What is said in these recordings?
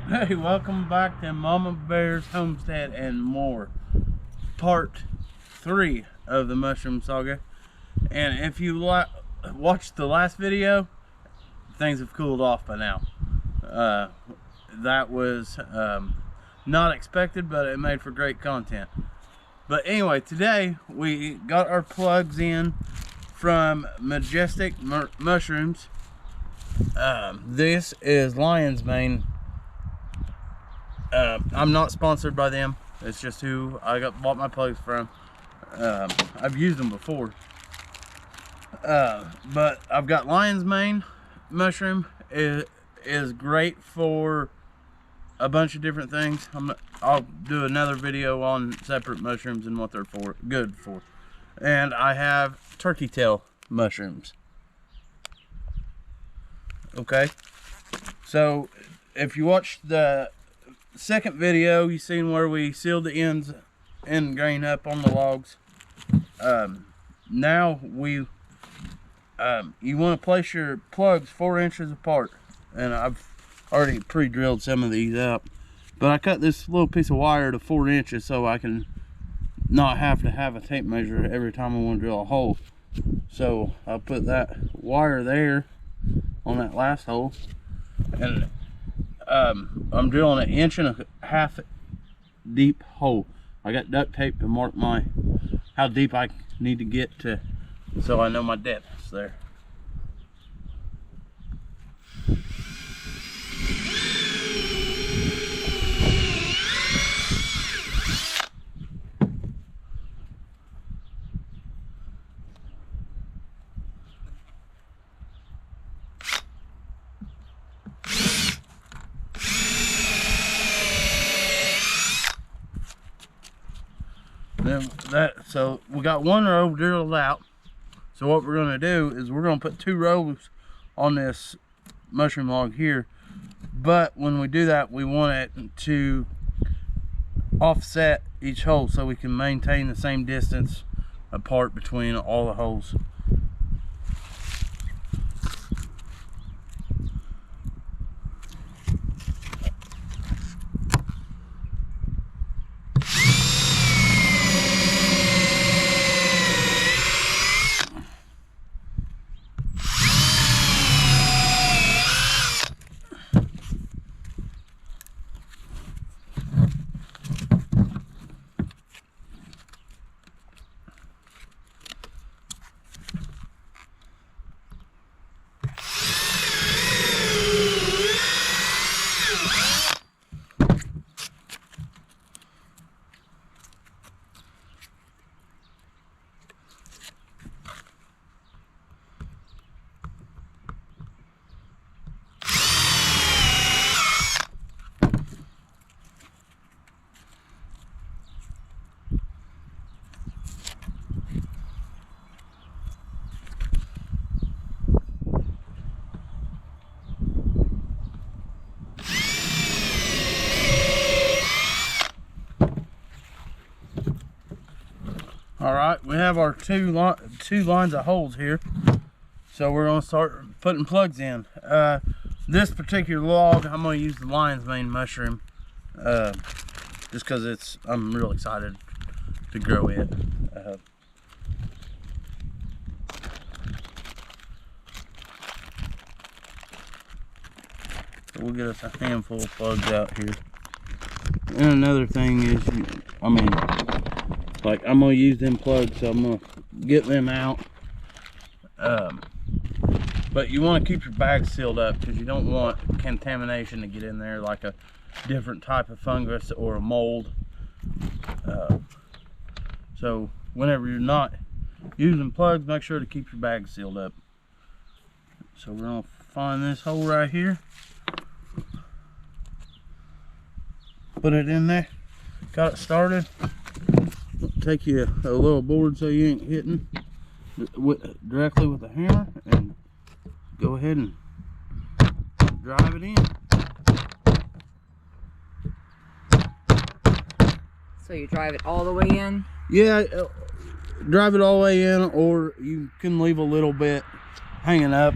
Hey, welcome back to Mama Bear's Homestead and More, part 3 of the mushroom saga. And if you watched the last video, things have cooled off by now. That was not expected, but it made for great content. But anyway, today we got our plugs in from Majestic Mushrooms. This is Lion's Mane. I'm not sponsored by them. It's just who I bought my plugs from. I've used them before. But I've got Lion's Mane mushroom. It is great for a bunch of different things. I'll do another video on separate mushrooms and what they're good for. And I have turkey tail mushrooms. Okay. So if you watched the second video, you seen where we sealed the end grain up on the logs. Now you want to place your plugs 4 inches apart, and I've already pre-drilled some of these out, but I cut this little piece of wire to 4 inches so I can not have to have a tape measure every time I want to drill a hole. So I'll put that wire there on that last hole, and I'm drilling an 1.5 inch deep hole. I got duct tape to mark how deep I need to get to, so I know my depths there. So we got one row drilled out. So what we're going to do is we're going to put 2 rows on this mushroom log here, but when we do that, we want it to offset each hole so we can maintain the same distance apart between all the holes. Alright, we have our two lines of holes here, so we're going to start putting plugs in. This particular log, I'm going to use the Lion's Mane mushroom, just because I'm real excited to grow it. So we'll get us a handful of plugs out here. And another thing is, like, I'm going to use them plugs, so I'm going to get them out. But you want to keep your bag sealed up because you don't want contamination to get in there, like a different type of fungus or a mold. So whenever you're not using plugs, make sure to keep your bag sealed up. So we're going to find this hole right here. Put it in there. Got it started. Take you a little board so you ain't hitting directly with the hammer, and go ahead and drive it in. So you drive it all the way in? Yeah, drive it all the way in, or you can leave a little bit hanging up.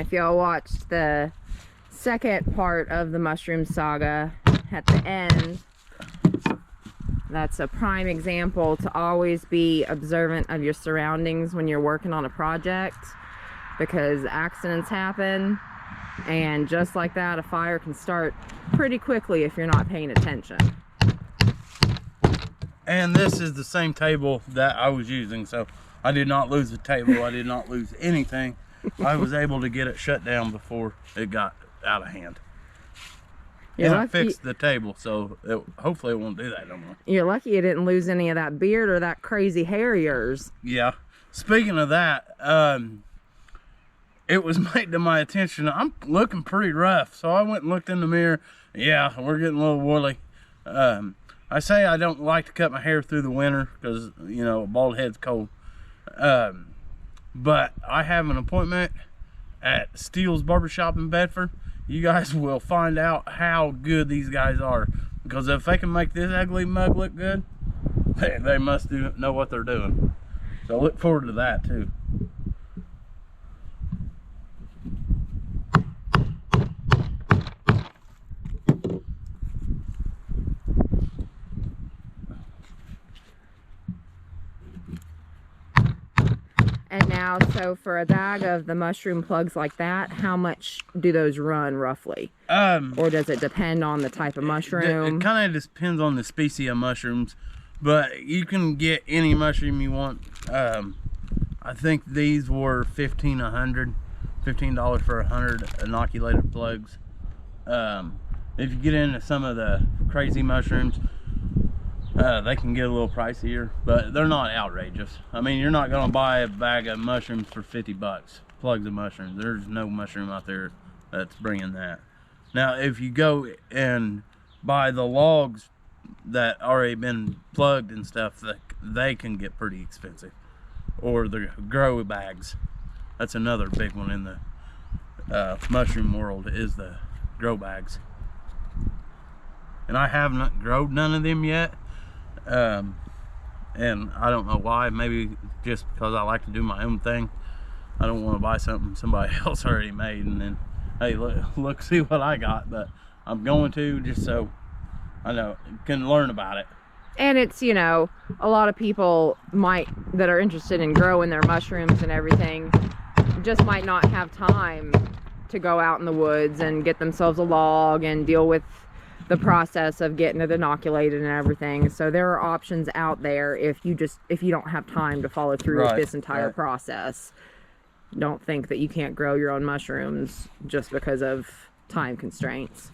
if y'all watched the second part of the mushroom saga at the end, that's a prime example to always be observant of your surroundings when you're working on a project, because accidents happen, and just like that, a fire can start pretty quickly if you're not paying attention. And this is the same table that I was using, so I did not lose the table. I did not lose anything. I was able to get it shut down before it got out of hand. And I fixed the table, so hopefully it won't do that no more. You're lucky you didn't lose any of that beard or that crazy hair of yours. Yeah. Speaking of that, it was made to my attention, I'm looking pretty rough, so I went and looked in the mirror. Yeah, we're getting a little woolly. I say I don't like to cut my hair through the winter because, you know, a bald head's cold. But I have an appointment at Steele's Barbershop in Bedford. You guys will find out how good these guys are, because if they can make this ugly mug look good, they must know what they're doing. So I look forward to that too. And now, so for a bag of the mushroom plugs like that, how much do those run roughly? Or does it depend on the type of mushroom? It kind of depends on the species of mushrooms, but you can get any mushroom you want. I think these were $15 for 100 inoculated plugs. If you get into some of the crazy mushrooms, they can get a little pricier, but they're not outrageous. I mean, you're not gonna buy a bag of mushrooms for 50 bucks, plugs of mushrooms. There's no mushroom out there that's bringing that. Now, if you go and buy the logs that already been plugged and stuff, they can get pretty expensive. Or the grow bags. That's another big one in the mushroom world, is the grow bags. And I haven't grown none of them yet. And I don't know why. Maybe just because I like to do my own thing. I don't want to buy something somebody else already made and then, hey, look, see what I got. But I'm going to, just so I know, can learn about it. And it's, you know, a lot of people that are interested in growing their mushrooms and everything just might not have time to go out in the woods and get themselves a log and deal with the process of getting it inoculated and everything. So there are options out there if you don't have time to follow through with this entire process. Don't think that you can't grow your own mushrooms just because of time constraints.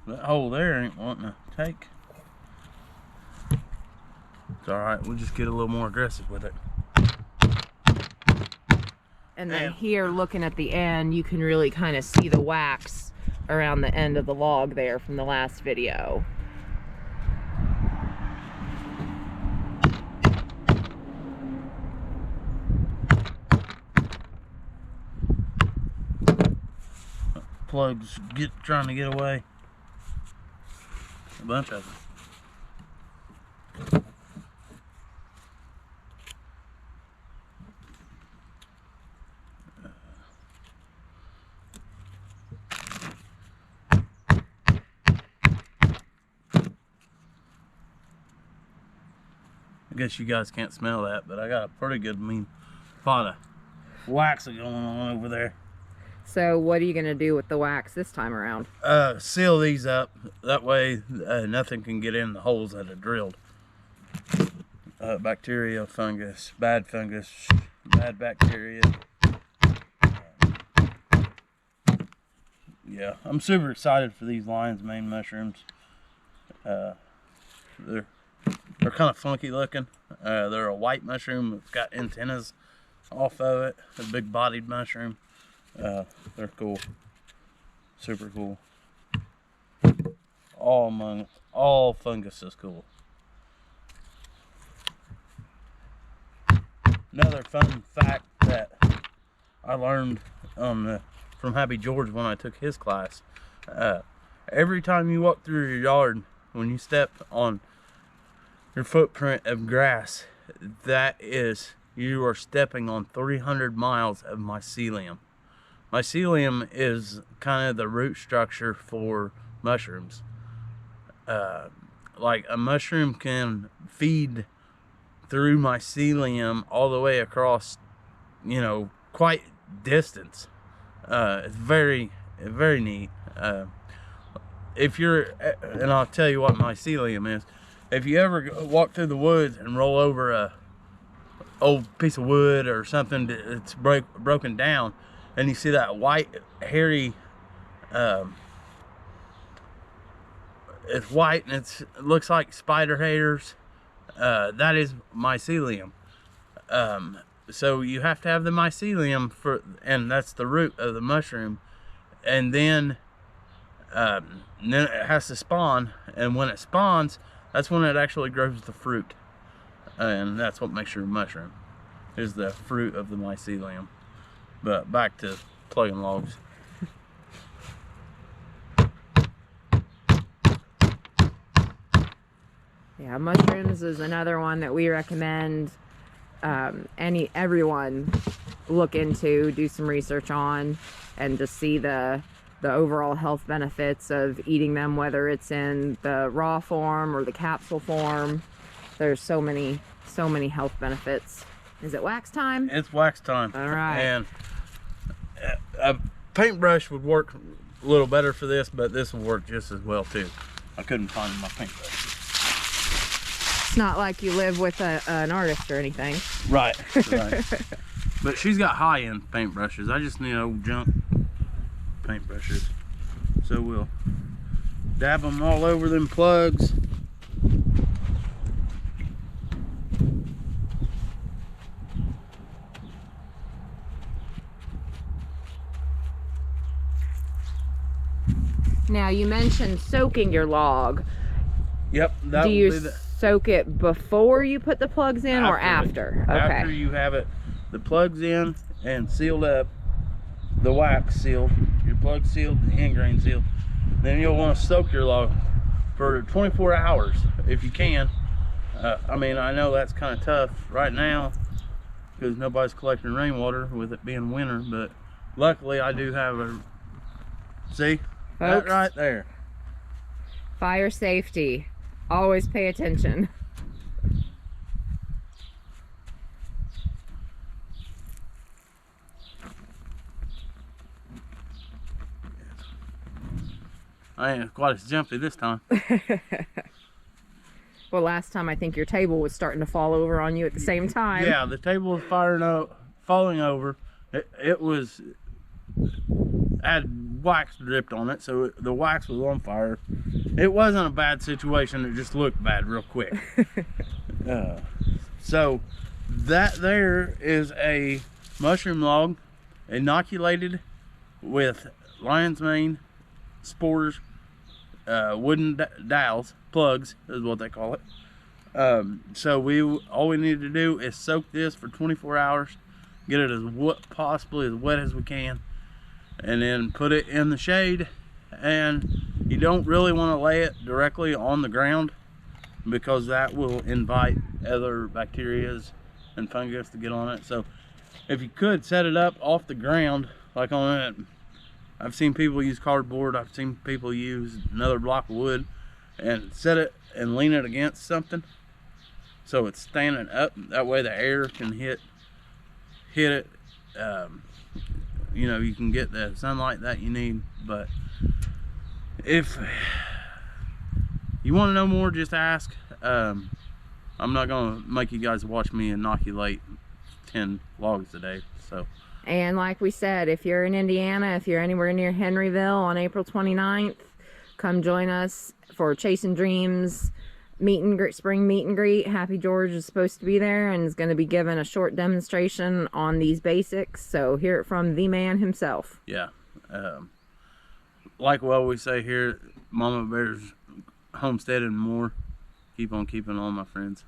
That hole there ain't wanting to take. It's alright, we'll just get a little more aggressive with it. And then here, looking at the end, you can really kind of see the wax around the end of the log there from the last video. Plugs trying to get away. A bunch of them. I guess you guys can't smell that, but I got a pretty good pot of wax going on over there. So what are you going to do with the wax this time around? Seal these up. That way nothing can get in the holes that are drilled. Bacteria, fungus, bad bacteria. Yeah, I'm super excited for these lion's mane mushrooms. They're kind of funky looking. They're a white mushroom that's got antennas off of it. A big bodied mushroom. They're cool. Super cool. All fungus is cool. Another fun fact that I learned on the from Happy George when I took his class. Every time you walk through your yard, when you step on your footprint of grass, you are stepping on 300 miles of mycelium. Mycelium is kind of the root structure for mushrooms. Like a mushroom can feed through mycelium all the way across, quite distance. It's very neat. And I'll tell you what mycelium is. If you ever walk through the woods and roll over a old piece of wood or something that's broken down, and you see that white hairy, it's white and it looks like spider hairs, that is mycelium. So you have to have the mycelium and that's the root of the mushroom, and then it has to spawn, and when it spawns, that's when it actually grows the fruit, and that's what makes your mushroom, is the fruit of the mycelium. But back to plugging logs. Yeah, mushrooms is another one that we recommend everyone look into, do some research on, and just see the overall health benefits of eating them, whether it's in the raw form or the capsule form. There's so many health benefits. Is it wax time? It's wax time. All right. And a paintbrush would work a little better for this, but this will work just as well too. I couldn't find my paintbrush. It's not like you live with an artist or anything. Right. But she's got high-end paintbrushes. I just need old junk paintbrushes. So we'll dab them all over them plugs. Now, you mentioned soaking your log. Yep. Do you soak it before you put the plugs in or after? Okay. After you have the plugs in and sealed up, the wax sealed, your plug sealed, the end grain sealed, then you'll want to soak your log for 24 hours if you can. I mean, I know that's kind of tough right now because nobody's collecting rainwater with it being winter, but luckily I do have see, that right there. Fire safety. Always pay attention. I ain't quite as jumpy this time. Well, last time I think your table was starting to fall over on you at the same time. Yeah, the table was falling over. It was had wax dripped on it, so the wax was on fire. It wasn't a bad situation, it just looked bad real quick. So that there is a mushroom log inoculated with lion's mane, spores, wooden dowels, plugs is what they call it. So all we need to do is soak this for 24 hours, get it possibly as wet as we can, and then put it in the shade. And you don't really want to lay it directly on the ground because that will invite other bacterias and fungus to get on it. So if you could set it up off the ground, like on it, I've seen people use cardboard, I've seen people use another block of wood, and set it and lean it against something so it's standing up. That way the air can hit it. You can get the sunlight that you need. But if you want to know more, just ask. I'm not gonna make you guys watch me inoculate 10 logs a day. So, and like we said, if you're in Indiana, if you're anywhere near Henryville on April 29th, come join us for Chasing Dreams spring meet and greet. Happy George is supposed to be there and is going to be giving a short demonstration on these basics. So hear it from the man himself. Yeah. Like we always say here, Mama Bear's homestead and more. Keep on keeping on, my friends.